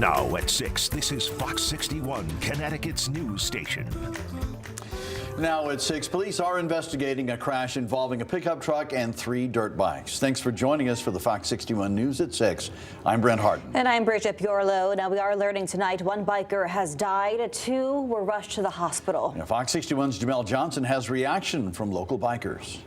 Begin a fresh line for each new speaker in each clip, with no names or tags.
Now at 6, this is Fox 61, Connecticut's news station.
Now at 6, police are investigating a crash involving a pickup truck and 3 dirt bikes. Thanks for joining us for the Fox 61 News at 6. I'm Brent Harden.
And I'm Bridget Piorlo. Now we are learning tonight 1 biker has died, 2 were rushed to the hospital.
Now, Fox 61's Jamel Johnson has reaction from local bikers.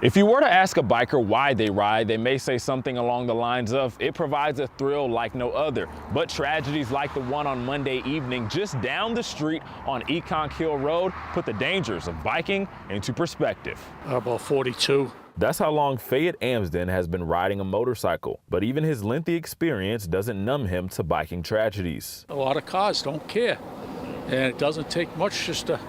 If you were to ask a biker why they ride, they may say something along the lines of, it provides a thrill like no other. But tragedies like the one on Monday evening just down the street on Econk Hill Road put the dangers of biking into perspective.
About 42.
That's how long Fayette Amsden has been riding a motorcycle. But even his lengthy experience doesn't numb him to biking tragedies.
A lot of cars don't care. And it doesn't take much just to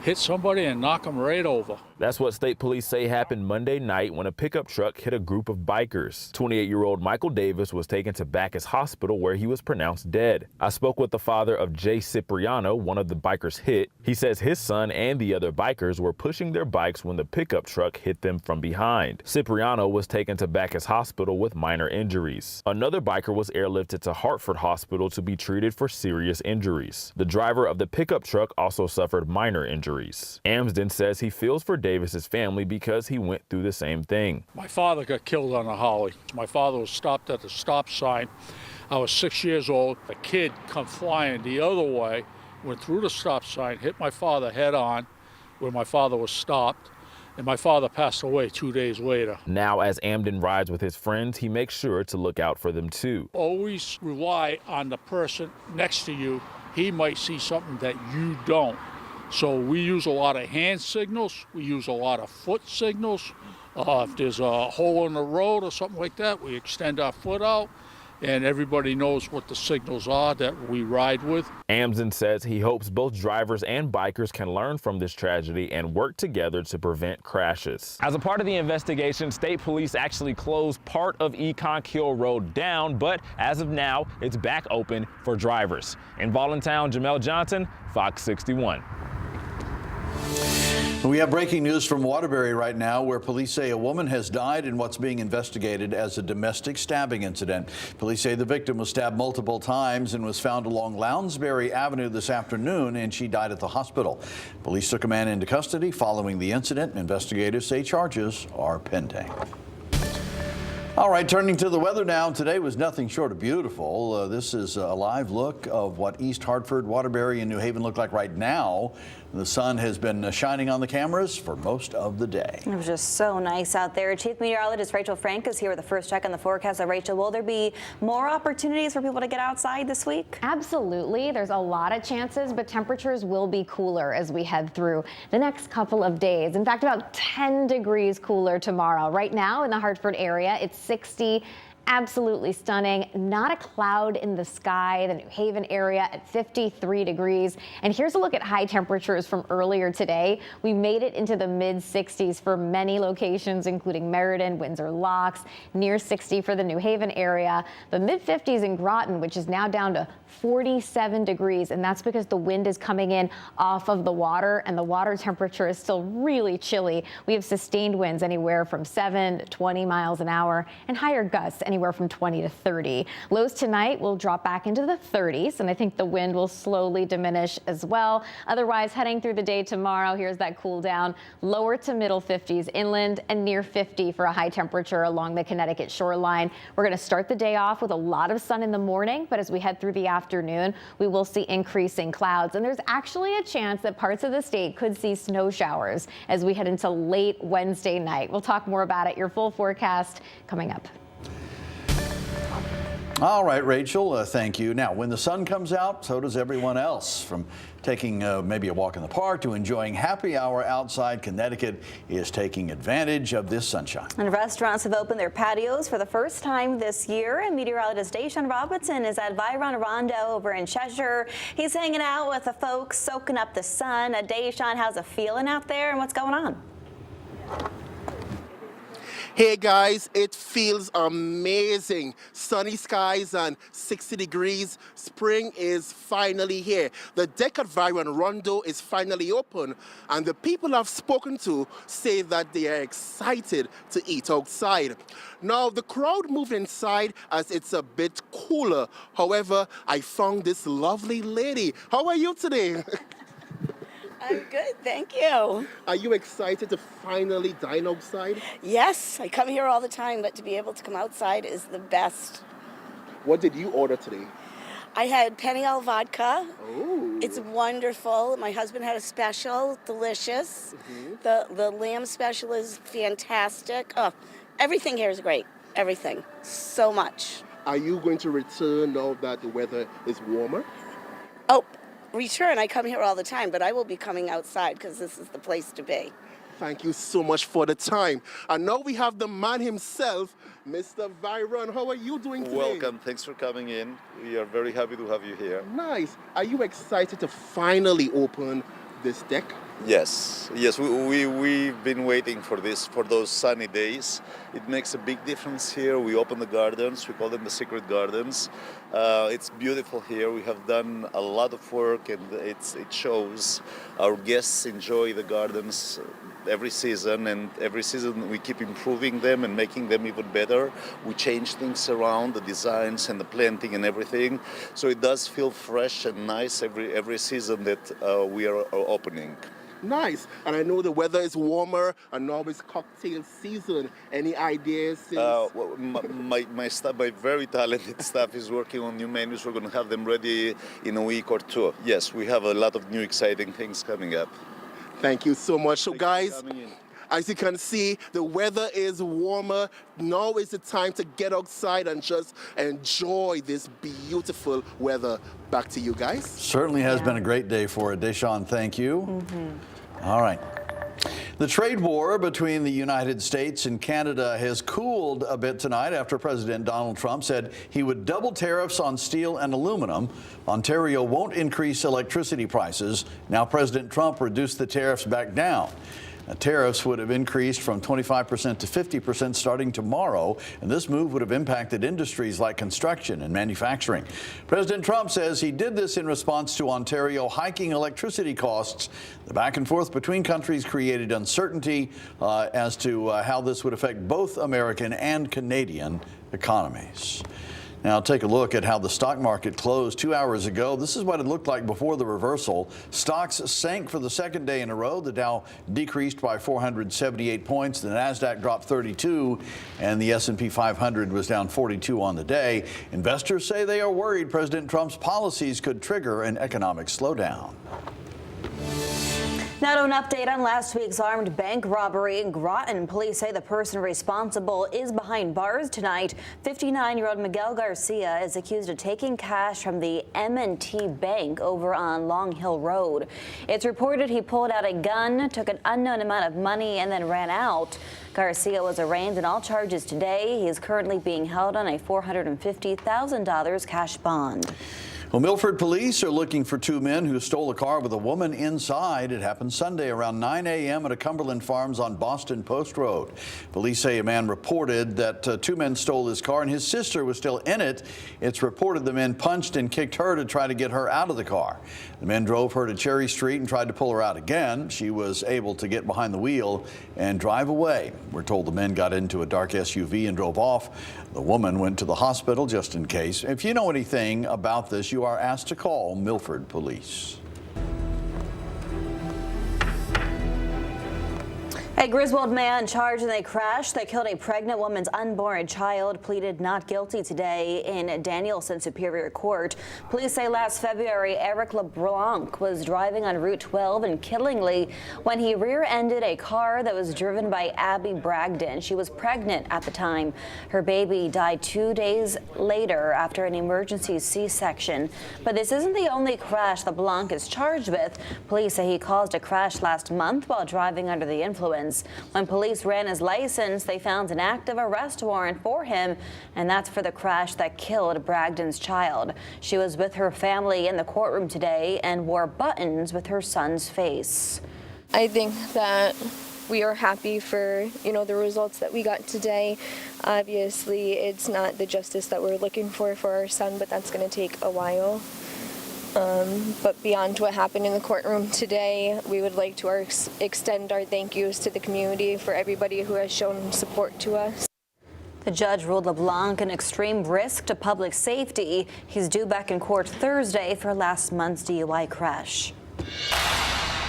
hit somebody and knock them right over.
That's what state police say happened Monday night when a pickup truck hit a group of bikers. 28-year-old Michael Davis was taken to Bacchus Hospital where he was pronounced dead. I spoke with the father of Jay Cipriano, one of the bikers hit. He says his son and the other bikers were pushing their bikes when the pickup truck hit them from behind. Cipriano was taken to Bacchus Hospital with minor injuries. Another biker was airlifted to Hartford Hospital to be treated for serious injuries. The driver of the pickup truck also suffered minor injuries. Amsden says he feels for Davis's family because he went through the same thing.
My father got killed on a Holly. My father was stopped at the stop sign. I was 6 years old. A kid come flying the other way, went through the stop sign, hit my father head on where my father was stopped, and my father passed away 2 days later.
Now, as Amden rides with his friends, he makes sure to look out for them too.
Always rely on the person next to you. He might see something that you don't. So we use a lot of hand signals, we use a lot of foot signals. If there's a hole in the road or something like that, we extend our foot out, and everybody knows what the signals are that we ride with.
Amsden says he hopes both drivers and bikers can learn from this tragedy and work together to prevent crashes. As a part of the investigation, state police actually closed part of Econk Hill Road down, but as of now, it's back open for drivers. In Voluntown, Jamel Johnson, Fox 61.
We have breaking news from Waterbury right now, where police say a woman has died in what's being investigated as a domestic stabbing incident. Police say the victim was stabbed multiple times and was found along Lounsbury Avenue this afternoon, and she died at the hospital. Police took a man into custody following the incident. Investigators say charges are pending. All right, turning to the weather now. Today was nothing short of beautiful. This is a live look of what East Hartford, Waterbury, and New Haven look like right now. The sun has been shining on the cameras for most of the day.
It was just so nice out there. Chief Meteorologist Rachel Frank is here with the first check on the forecast. Rachel, will there be more opportunities for people to get outside this week?
Absolutely. There's a lot of chances, but temperatures will be cooler as we head through the next couple of days. In fact, about 10 degrees cooler tomorrow. Right now in the Hartford area, it's 60. Absolutely stunning. Not a cloud in the sky. The New Haven area at 53 degrees. And here's a look at high temperatures from earlier today. We made it into the mid 60s for many locations, including Meriden, Windsor Locks, near 60 for the New Haven area. The mid 50s in Groton, which is now down to 47 degrees. And that's because the wind is coming in off of the water, and the water temperature is still really chilly. We have sustained winds anywhere from 7 to 20 miles an hour and higher gusts anywhere from 20 to 30. Lows tonight will drop back into the 30s, and I think the wind will slowly diminish as well. Otherwise, heading through the day tomorrow, here's that cool down. Lower to middle 50s inland and near 50 for a high temperature along the Connecticut shoreline. We're going to start the day off with a lot of sun in the morning, but as we head through the afternoon, we will see increasing clouds, and there's actually a chance that parts of the state could see snow showers as we head into late Wednesday night. We'll talk more about it. Your full forecast coming up.
All right, Rachel, thank you. Now, when the sun comes out, so does everyone else. From taking maybe a walk in the park to enjoying happy hour outside, Connecticut is taking advantage of this sunshine.
And restaurants have opened their patios for the first time this year. And meteorologist Deshaun Robinson is at Byron Rondo over in Cheshire. He's hanging out with the folks, soaking up the sun. Deshaun, how's it feeling out there and what's going on?
Hey guys, it feels amazing. Sunny skies and 60 degrees. Spring is finally here. The deck at Byron Rondo is finally open, and the people I've spoken to say that they are excited to eat outside. Now, the crowd moved inside as it's a bit cooler. However, I found this lovely lady. How are you today?
I'm good, thank you.
Are you excited to finally dine outside?
Yes, I come here all the time, but to be able to come outside is the best.
What did you order today?
I had Patio vodka.
Oh.
It's wonderful. My husband had a special, delicious. The lamb special is fantastic. Oh, everything here is great. Everything. So much.
Are you going to return now that the weather is warmer?
Oh, return. I come here all the time, but I will be coming outside because this is the place to be.
Thank you so much for the time. And now we have the man himself, Mr. Byron. How are you doing today?
Welcome. Thanks for coming in. We are very happy to have you here.
Nice. Are you excited to finally open this deck?
Yes. We've been waiting for this, for those sunny days. It makes a big difference here. We open the gardens. We call them the secret gardens. It's beautiful here. We have done a lot of work, and it shows. Our guests enjoy the gardens every season, and every season we keep improving them and making them even better. We change things around, the designs and the planting and everything. So it does feel fresh and nice every season that we are opening.
Nice. And I know the weather is warmer, and now it's cocktail season. Any ideas?
My staff, my very talented staff, is working on new menus. We're going to have them ready in a week or two. Yes, we have a lot of new exciting things coming up.
Thank you so much. So guys, as you can see, the weather is warmer. Now is the time to get outside and just enjoy this beautiful weather. Back to you guys.
Certainly has been a great day for it. Deshawn, thank you. All right. The trade war between the United States and Canada has cooled a bit tonight after President Donald Trump said he would double tariffs on steel and aluminum. Ontario won't increase electricity prices. Now President Trump reduced the tariffs back down. Tariffs would have increased from 25% to 50% starting tomorrow, and this move would have impacted industries like construction and manufacturing. President Trump says he did this in response to Ontario hiking electricity costs. The back and forth between countries created uncertainty as to how this would affect both American and Canadian economies. Now take a look at how the stock market closed 2 hours ago. This is what it looked like before the reversal. Stocks sank for the second day in a row. The Dow decreased by 478 points. The Nasdaq dropped 32, and the S&P 500 was down 42 on the day. Investors say they are worried President Trump's policies could trigger an economic slowdown.
Now to an update on last week's armed bank robbery in Groton. Police say the person responsible is behind bars tonight. 59-year-old Miguel Garcia is accused of taking cash from the M&T Bank over on Long Hill Road. It's reported he pulled out a gun, took an unknown amount of money, and then ran out. Garcia was arraigned on all charges today. He is currently being held on a $450,000 cash bond.
Well, Milford police are looking for two men who stole a car with a woman inside. It happened Sunday around 9 a.m. at a Cumberland Farms on Boston Post Road. Police say a man reported that two men stole his car and his sister was still in it. It's reported the men punched and kicked her to try to get her out of the car. The men drove her to Cherry Street and tried to pull her out again. She was able to get behind the wheel and drive away. We're told the men got into a dark SUV and drove off. The woman went to the hospital just in case. If you know anything about this, you are asked to call Milford Police.
A Griswold man charged in a crash that killed a pregnant woman's unborn child pleaded not guilty today in Danielson Superior Court. Police say last February, Eric LeBlanc was driving on Route 12 in Killingly when he rear-ended a car that was driven by Abby Bragdon. She was pregnant at the time. Her baby died 2 days later after an emergency C-section. But this isn't the only crash LeBlanc is charged with. Police say he caused a crash last month while driving under the influence. When police ran his license, they found an active arrest warrant for him, and that's for the crash that killed Bragdon's child. She was with her family in the courtroom today and wore buttons with her son's face.
I think that We are happy for, the results that we got today. Obviously, it's not the justice that we're looking for our son, but that's going to take a while. But beyond what happened in the courtroom today, we would like to extend our thank yous to the community for everybody who has shown support to us.
The judge ruled LeBlanc an extreme risk to public safety. He's due back in court Thursday for last month's DUI crash.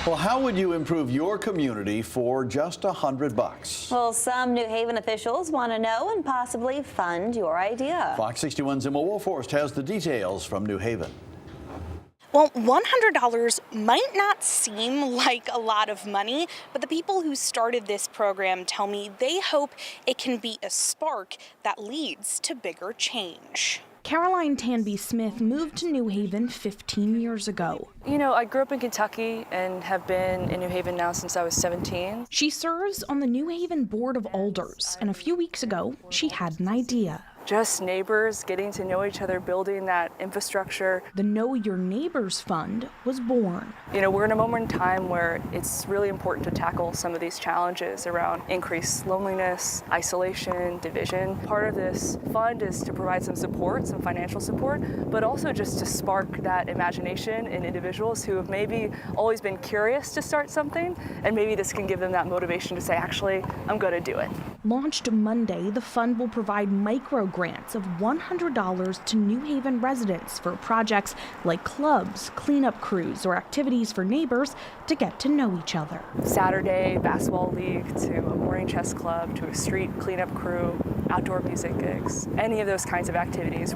Well, how would you improve your community for just $100?
Well, some New Haven officials want to know and possibly fund your idea.
Fox 61's Emma Wolforst has the details from New Haven.
Well, $100 might not seem like a lot of money, but the people who started this program tell me they hope it can be a spark that leads to bigger change.
Caroline Tanby Smith moved to New Haven 15 years ago.
I grew up in Kentucky and have been in New Haven now since I was 17.
She serves on the New Haven Board of Alders, and a few weeks ago, she had an idea.
Just neighbors getting to know each other, building that infrastructure.
The Know Your Neighbors Fund was born.
We're in a moment in time where it's really important to tackle some of these challenges around increased loneliness, isolation, division. Part of this fund is to provide some support, some financial support, but also just to spark that imagination in individuals who have maybe always been curious to start something, and maybe this can give them that motivation to say, actually, I'm going to do it.
Launched Monday, the fund will provide micro grants of $100 to New Haven residents for projects like clubs, cleanup crews, or activities for neighbors to get to know each other.
Saturday basketball league to a morning chess club to a street cleanup crew, outdoor music gigs, any of those kinds of activities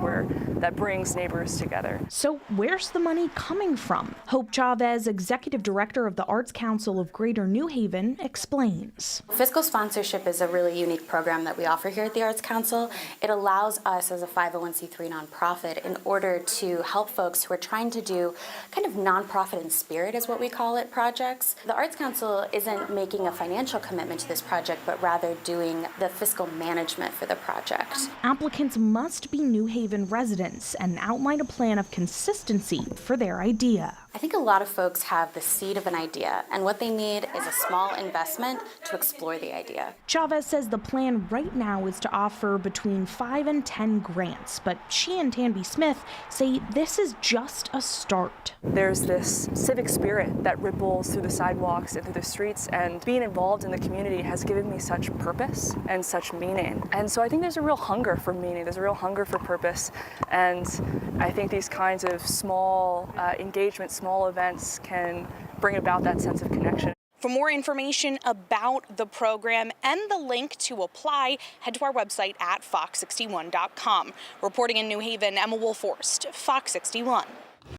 that brings neighbors together.
So where's the money coming from? Hope Chavez, executive director of the Arts Council of Greater New Haven, explains.
Fiscal sponsorship is a really unique program that we offer here at the Arts Council. It allows us as a 501c3 nonprofit in order to help folks who are trying to do kind of nonprofit in spirit, is what we call it, projects. The Arts Council isn't making a financial commitment to this project, but rather doing the fiscal management for the project.
Applicants must be New Haven residents and outline a plan of consistency for their idea.
I think a lot of folks have the seed of an idea, and what they need is a small investment to explore the idea.
Chavez says the plan right now is to offer between 5 and 10 grants, but she and Tanby Smith say this is just a start.
There's this civic spirit that ripples through the sidewalks and through the streets, and being involved in the community has given me such purpose and such meaning. And so I think there's a real hunger for meaning, there's a real hunger for purpose, and I think these kinds of small engagements, small events can bring about that sense of connection.
For more information about the program and the link to apply, head to our website at fox61.com. Reporting in New Haven, Emma Wolforst, Fox 61.